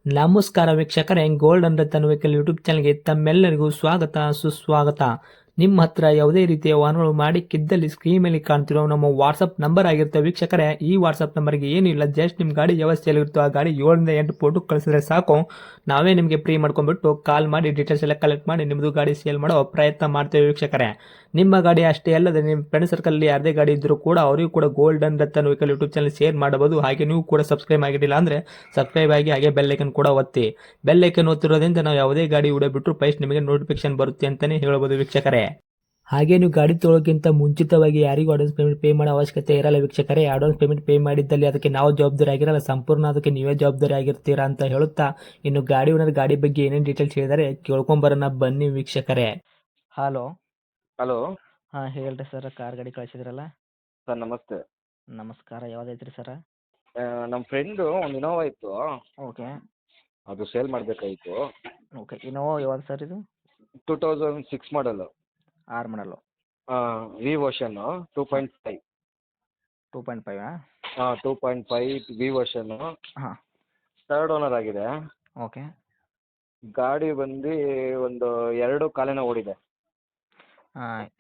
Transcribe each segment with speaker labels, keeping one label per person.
Speaker 1: ನಮಸ್ಕಾರ ವೀಕ್ಷಕರೇ, golden Ratan vehicle YouTube ಚಾನಲ್ಗೆ ತಮ್ಮೆಲ್ಲರಿಗೂ ಸ್ವಾಗತ ಸುಸ್ವಾಗತ. ನಿಮ್ಮ ಹತ್ರ ಯಾವುದೇ ರೀತಿಯ ವಾಹನಗಳು ಮಾಡಿಕ್ಕಿದ್ದಲ್ಲಿ ಸ್ಕ್ರೀನ್ ಮೇಲೆ ಕಾಣ್ತಿರೋ ನಮ್ಮ ವಾಟ್ಸಪ್ ನಂಬರ್ ಆಗಿರುತ್ತೆ ವೀಕ್ಷಕರೇ. ಈ ವಾಟ್ಸಪ್ ನಂಬರ್ಗೆ ಏನಿಲ್ಲ, ಜಸ್ಟ್ ನಿಮ್ಮ ಗಾಡಿ ವ್ಯವಸ್ಥೆಯಲ್ಲಿರುತ್ತೋ ಆ ಗಾಡಿ 7 ರಿಂದ 8 ಫೋಟೋ ಕಳಿಸಿದ್ರೆ ಸಾಕು, ನಾವೇ ನಿಮಗೆ ಫ್ರೀ ಮಾಡ್ಕೊಂಡ್ಬಿಟ್ಟು ಕಾಲ್ ಮಾಡಿ ಡೀಟೇಲ್ಸ್ ಎಲ್ಲ ಕಲೆಕ್ಟ್ ಮಾಡಿ ನಿಮ್ಮದು ಗಾಡಿ ಸೇಲ್ ಮಾಡೋ ಪ್ರಯತ್ನ ಮಾಡ್ತೇವೆ ವೀಕ್ಷಕರೇ. ನಿಮ್ಮ ಗಾಡಿ ಅಷ್ಟೇ ಅಲ್ಲದೆ ನಿಮ್ಮ ಫ್ರೆಂಡ್ ಸರ್ಕಲ್ ಯಾರದೇ ಗಾಡಿ ಇದ್ದರೂ ಕೂಡ ಅವರಿಗೂ ಕೂಡ golden Ratan vehicle YouTube channel share ಮಾಡಬಹುದು. ಹಾಗೆ ನೀವು ಕೂಡ ಸಬ್ಸ್ಕ್ರೈಬ್ ಆಗಿರಲಿಲ್ಲ ಅಂದರೆ ಸಬ್ಸ್ಕ್ರೈಬ್ ಆಗಿ ಹಾಗೆ ಬೆಲ್ ಐಕನ್ ಕೂಡ ಒತ್ತಿ. ಬೆಲ್ ಐಕನ್ ಒತ್ತಿರೋದ್ರಿಂದ ನಾವು ಯಾವುದೇ ಗಾಡಿ ವಿಡಿಯೋ ಬಿಟ್ಟರು ಫಸ್ಟ್ ನಿಮಗೆ ನೋಟಿಫಿಕೇಶನ್ ಬರುತ್ತೆ ಅಂತಲೇ ಹೇಳ್ಬೋದು ವೀಕ್ಷಕರೇ. ಹಾಗೆ ನೀವು ಗಾಡಿ ತೊಳೋಕ್ಕಿಂತ ಮುಂಚಿತವಾಗಿ ಯಾರಿಗೂ ಅಡ್ವಾನ್ಸ್ ಪೇಮೆಂಟ್ ಪೇ ಮಾಡೋ ಅವಶ್ಯಕತೆ ಇರಲ್ಲ ವೀಕ್ಷಕರೇ. ಅಡ್ವಾನ್ಸ್ ಪೇಮೆಂಟ್ ಪೇ ಮಾಡಿದ್ದಲ್ಲಿ ಅದಕ್ಕೆ ನಾವು ಜವಾಬ್ದಾರಿ ಆಗಿರಲ್ಲ, ಸಂಪೂರ್ಣ ಅದಕ್ಕೆ ನೀವೇ ಜವಾಬ್ದಾರಿ ಆಗಿರ್ತೀರಾ ಅಂತ ಹೇಳುತ್ತಾ, ಇನ್ನು ಗಾಡಿ ಓನರ್ ಗಾಡಿ ಬಗ್ಗೆ ಏನೇನು ಡೀಟೇಲ್ಸ್ ಹೇಳಿದರೆ ಕೇಳ್ಕೊಂಬರೋಣ ಬನ್ನಿ ವೀಕ್ಷಕರೇ. ಹಲೋ.
Speaker 2: ಹಲೋ
Speaker 1: ಹಾಂ ಹೇಳ್ರಿ ಸರ್, ಕಾರ್ ಗಾಡಿ ಕಳಿಸಿದ್ರಲ್ಲ.
Speaker 2: ಸರ್, ನಮಸ್ತೆ.
Speaker 1: ನಮಸ್ಕಾರ, ಯಾವುದೈತ್ರಿ ಸರ?
Speaker 2: ನಮ್ಮ ಫ್ರೆಂಡು ಒಂದು ಇನೋವಾ ಇತ್ತು,
Speaker 1: ಓಕೆ
Speaker 2: ಅದು ಸೇಲ್ ಮಾಡಬೇಕಾಗಿತ್ತು.
Speaker 1: ಓಕೆ. ಇನೋವಾ ಯಾವ್ದು ಸರ್ ಇದು?
Speaker 2: 2006 ಮಾಡಲು.
Speaker 1: 6 ಮಾಡಲು.
Speaker 2: ವಿ ವರ್ಷನ್ನು 2.5.
Speaker 1: 2.5
Speaker 2: 2.5 ವಿ ವರ್ಷನ್ನು.
Speaker 1: ಹಾಂ.
Speaker 2: ಥರ್ಡ್ ಓನರ್ ಆಗಿದೆ.
Speaker 1: ಓಕೆ.
Speaker 2: ಗಾಡಿ ಬಂದು ಒಂದು 2 ಕಾಲಿನ ಓಡಿದೆ.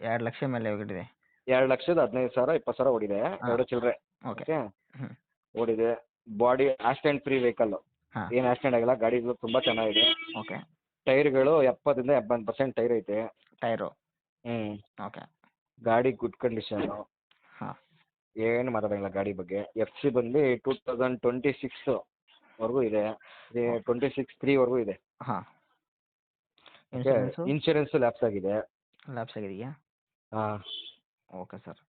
Speaker 1: 2 ಲಕ್ಷ ಮೇಲೆ ಹೋಗಿಟ್ಟಿದೆ.
Speaker 2: 2,15,000 20,000 ಓಡಿದೆ.
Speaker 1: ಹಾಂ.
Speaker 2: 2 ಚಿಲ್ಲರೆ.
Speaker 1: ಓಕೆ.
Speaker 2: ಓಕೆ,
Speaker 1: ಹ್ಞೂ.
Speaker 2: ಓಡಿದೆ. ಬಾಡಿ ಆಕ್ಸಿಡೆಂಟ್ ಫ್ರೀ ವೆಹಿಕಲ್ಲು,
Speaker 1: ಹಾಂ.
Speaker 2: ಏನು ಆಕ್ಸಿಡೆಂಟ್ ಆಗಿಲ್ಲ. ಗಾಡಿ ತುಂಬ ಚೆನ್ನಾಗಿದೆ.
Speaker 1: ಓಕೆ.
Speaker 2: ಟೈರ್ಗಳು 70-80% ಟೈರ್ ಐತೆ.
Speaker 1: ಟೈರು.
Speaker 2: ಹ್ಞೂ.
Speaker 1: ಓಕೆ.
Speaker 2: ಗಾಡಿ ಗುಡ್ ಕಂಡೀಷನ್ನು,
Speaker 1: ಹಾಂ.
Speaker 2: ಏನು ಮಾತಾಡೋಂಗಿಲ್ಲ ಗಾಡಿ ಬಗ್ಗೆ. ಎಫ್ ಸಿ ಬಂದು 2026 ವರೆಗೂ ಇದೆ. 26 ವರೆಗೂ ಇದೆ.
Speaker 1: ಹಾಂ.
Speaker 2: ಓಕೆ. ಇನ್ಶೂರೆನ್ಸು ಲ್ಯಾಪ್ಸ್ ಆಗಿದೆ.
Speaker 1: ಲ್ಯಾಪ್ಸ್ ಆಗಿದೆಯಾ?
Speaker 2: ಹಾಂ.
Speaker 1: Okay sir.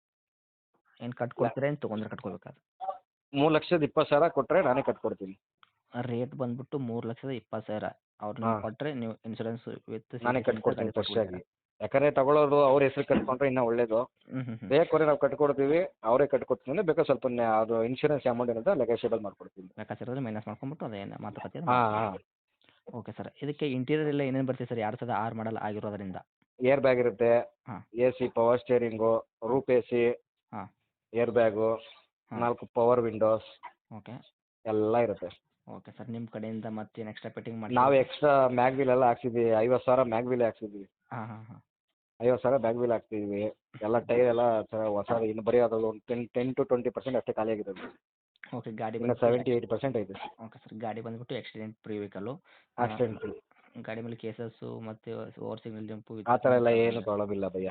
Speaker 1: ಏನು ಕಟ್ಕೊಡ್ತೀರಾ, ಏನು ತೊಗೊಂಡ್ರೆ ಕಟ್ಕೊಬೇಕಾದ್ರೆ?
Speaker 2: 3,20,000 ಕೊಟ್ಟರೆ ನಾನೇ ಕಟ್ಕೊಡ್ತೀನಿ.
Speaker 1: ರೇಟ್ ಬಂದ್ಬಿಟ್ಟು 3,20,000. ಅವ್ರು
Speaker 2: ಹಾಂ.
Speaker 1: ನೀವು ಕೊಟ್ಟರೆ ನೀವು ಇನ್ಶೂರೆನ್ಸ್ ವಿತ್
Speaker 2: ನಾನೇ ಕಟ್ಕೊಡ್ತೀನಿ ಫ್ರೆಶ್ ಆಗಿ. ಯಾಕಂದರೆ ತಗೊಳ್ಳೋರು ಅವ್ರ ಹೆಸ್ರು ಕಟ್ಕೊಂಡ್ರೆ ಇನ್ನೂ ಒಳ್ಳೇದು. ಬೇಕಾದ್ರೆ ನಾವು ಕಟ್ಕೊಡ್ತೀವಿ, ಅವರೇ ಕಟ್ಕೊಡ್ತೀನಿ ಅಂದರೆ ಬೇಕಾದ್ರೆ ಸ್ವಲ್ಪ ಅದು ಇನ್ಶೂರೆನ್ಸ್ ಅಮೌಂಟ್ ಏನಿದೆ ನೆಗೋಷಿಯಬಲ್ ಮಾಡ್ಕೊಡ್ತೀನಿ.
Speaker 1: ಬೇಕಾದ್ರೆ ಮೈನಸ್ ಮಾಡ್ಕೊಂಬಿಟ್ಟು ಅದೇನು ಮಾತುಕತೆ.
Speaker 2: ಹಾಂ ಹಾಂ.
Speaker 1: Okay sir. ಇದಕ್ಕೆ ಇಂಟೀರಿಯರ್ ಎಲ್ಲ ಏನೇನು ಬರ್ತೀವಿ ಸರ್? 2006 ಮಾಡಲ್ ಆಗಿರೋದ್ರಿಂದ.
Speaker 2: ಏರ್ ಬ್ಯಾಗ್ ಇರುತ್ತೆ,
Speaker 1: ಹಾಂ.
Speaker 2: A C, power steering, roof A C,
Speaker 1: ಹಾಂ.
Speaker 2: ಏರ್ ಬ್ಯಾಗು,
Speaker 1: ಹಾಂ.
Speaker 2: 4 ಪವರ್ ವಿಂಡೋಸ್
Speaker 1: ಓಕೆ.
Speaker 2: ಎಲ್ಲ ಇರುತ್ತೆ.
Speaker 1: Okay sir. ನಿಮ್ಮ ಕಡೆಯಿಂದ ಮತ್ತೇನು ಎಕ್ಸ್ಟ್ರಾ ಫಿಟ್ಟಿಂಗ್ ಮಾಡಿ?
Speaker 2: ನಾವು ಎಕ್ಸ್ಟ್ರಾ ಮ್ಯಾಗ್ ವೀಲ್ ಎಲ್ಲ ಹಾಕ್ಸಿದ್ದೀವಿ. 50,000 ಮ್ಯಾಗ್ ವೀಲ್ ಹಾಕ್ಸಿದ್ದೀವಿ.
Speaker 1: ಹಾಂ ಹಾಂ ಹಾಂ.
Speaker 2: 50,000 ಬ್ಯಾಗ್ ವೀಲ್ ಹಾಕ್ತಿದ್ವಿ. ಎಲ್ಲ ಟೈರ್ ಎಲ್ಲ ಹೊಸದು, ಇನ್ನು ಬರೀ ಅದು ಒಂದು 10-20% ಅಷ್ಟೇ ಖಾಲಿ ಆಗಿರೋದು.
Speaker 1: ಓಕೆ. ಗಾಡಿ
Speaker 2: ಇನ್ನು 70-80% ಐತೆ.
Speaker 1: Okay sir. ಗಾಡಿ ಬಂದ್ಬಿಟ್ಟು accident free vehicle.
Speaker 2: Accident free.
Speaker 1: ಗಾಡಿ ಮೇಲೆ ಕೇಸಸ್ಸು ಮತ್ತು ಓವರ್ ಸಿಗ್ನಲ್ ಜಂಪು
Speaker 2: ಆ ಥರ ಎಲ್ಲ ಏನು ಪ್ರಾಬ್ಲಮ್ ಇಲ್ಲ ಭಯ್ಯ.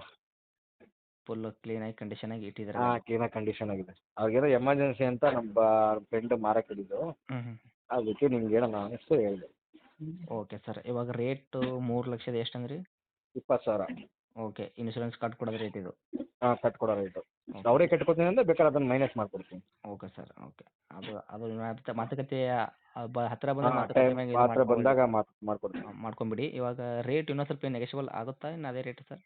Speaker 1: ಫುಲ್ ಕ್ಲೀನಾಗಿ ಕಂಡೀಷನಾಗಿ ಇಟ್ಟಿದ್ದಾರೆ.
Speaker 2: ಹಾಂ, ಕ್ಲೀನಾಗಿ ಕಂಡೀಷನ್ ಆಗಿದೆ. ಅವ್ರಿಗೇನೋ ಎಮರ್ಜೆನ್ಸಿ ಅಂತ ನಮ್ಮ ಫ್ರೆಂಡ್ ಮಾರಕ್ಕಿದ್ದು,
Speaker 1: ಹ್ಞೂ ಹ್ಞೂ.
Speaker 2: ಅದಕ್ಕೆ ನಿಮ್ಗೆ ಹೇಳೋಣ ಅನಿಸ್ತು ಹೇಳಿದೆ.
Speaker 1: Okay sir. ಇವಾಗ ರೇಟು 3,00,000 ಎಷ್ಟು ಅಂದ್ರಿ?
Speaker 2: 20,000.
Speaker 1: ಓಕೆ. ಇನ್ಶೂರೆನ್ಸ್ ಕಟ್ಕೊಡೋದು ರೇಟ್ ಇದು?
Speaker 2: ಹಾಂ, ಕಟ್ಕೊಡೋ ರೇಟು. ಅವರೇ ಕಟ್ಕೊತೀನಿ ಅಂದರೆ ಬೇಕಾದ್ರೆ ಅದನ್ನು ಮೈನಸ್ ಮಾಡ್ಕೊಡ್ತೀನಿ.
Speaker 1: Okay sir. ಓಕೆ. ಅದು ಮಾತುಕತೆ ಹತ್ತಿರ ಬಂದ
Speaker 2: ಹಾಂ,
Speaker 1: ಮಾತುಕತೆ
Speaker 2: ಟೈಮ್
Speaker 1: ಮ್ಯಾಗೆ
Speaker 2: ಮಾತ್ರ ಬಂದಾಗ ಮಾಡ್ಕೊಡ್ತೀನಿ.
Speaker 1: ಮಾಡ್ಕೊಂಬಿಡಿ. ಇವಾಗ ರೇಟ್ ಇನ್ನೂ ಸ್ವಲ್ಪ ನೆಗೋಷಿಯಬಲ್ ಆಗುತ್ತಾ, ಇನ್ನು ಅದೇ ರೇಟ್ ಸರ್?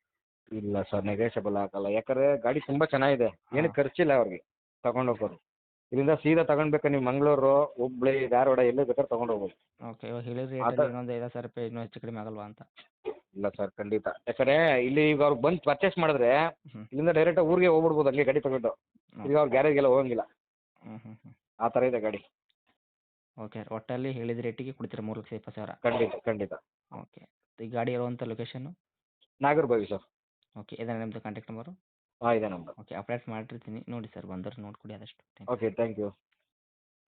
Speaker 2: ಇಲ್ಲ ಸರ್, ನೆಗೋಷಿಯಬಲ್ ಆಗಲ್ಲ. ಯಾಕಂದರೆ ಗಾಡಿ ತುಂಬ ಚೆನ್ನಾಗಿದೆ. ಏನು ಖರ್ಚಿಲ್ಲ ಅವ್ರಿಗೆ ತಗೊಂಡೋಗೋರು. ಇಲ್ಲಿಂದ ಸೀದಾ ತಗೊಂಡ್ಬೇಕಾ ನೀವು ಮಂಗಳೂರು, ಹುಬ್ಳಿ, ಧಾರವಾಡ ಎಲ್ಲಿ ಬೇಕಾದ್ರೆ ತೊಗೊಂಡೋಗ್ಬೋದು.
Speaker 1: ಓಕೆ. ಇವಾಗ ಹೇಳಿದ ರೇಟಲ್ಲಿ ಇನ್ನೊಂದು 5,000 ರೂಪಾಯಿ ಇನ್ನೂ ಹೆಚ್ಚು ಕಡಿಮೆ ಆಗಲ್ವಾ ಅಂತ?
Speaker 2: ಇಲ್ಲ ಸರ್, ಖಂಡಿತ. ಯಾಕಂದರೆ ಇಲ್ಲಿ ಈಗ ಅವ್ರು ಬಂದು ಪರ್ಚೇಸ್ ಮಾಡಿದ್ರೆ
Speaker 1: ಹ್ಞೂ
Speaker 2: ಇಲ್ಲಿಂದ ಡೈರೆಕ್ಟಾಗಿ ಊರಿಗೆ ಹೋಗ್ಬಿಡ್ಬೋದು ಹಂಗೆ ಗಾಡಿ ತಗೊಂಡು. ಈಗ ಅವ್ರು ಗ್ಯಾರೇಜ್ಗೆಲ್ಲ ಹೋಗಂಗಿಲ್ಲ.
Speaker 1: ಹ್ಞೂ ಹ್ಞೂ ಹ್ಞೂ.
Speaker 2: ಆ ಥರ ಇದೆ ಗಾಡಿ.
Speaker 1: ಓಕೆ. ಒಟ್ಟಲ್ಲಿ ಹೇಳಿದ ರೇಟಿಗೆ ಕೊಡ್ತೀರಾ 3,20,000?
Speaker 2: ಖಂಡಿತ ಖಂಡಿತ.
Speaker 1: ಓಕೆ. ಈ ಗಾಡಿ ಇರುವಂಥ ಲೊಕೇಶನ್ನು?
Speaker 2: ನಾಗರಬಾವಿ ಸರ್.
Speaker 1: ಓಕೆ. ಇದೇನಾ ನಿಮ್ಮದು ಕಾಂಟ್ಯಾಕ್ಟ್ ನಂಬರು?
Speaker 2: ಹಾಂ, ಇದೆ ನಂಬರ್.
Speaker 1: ಓಕೆ. ಅಪ್ಡೇಟ್ ಮಾಡಿರ್ತೀನಿ ನೋಡಿ ಸರ್, ಬಂದರೆ ನೋಡಿಕೊಡಿ ಆದಷ್ಟು.
Speaker 2: Okay, thank you.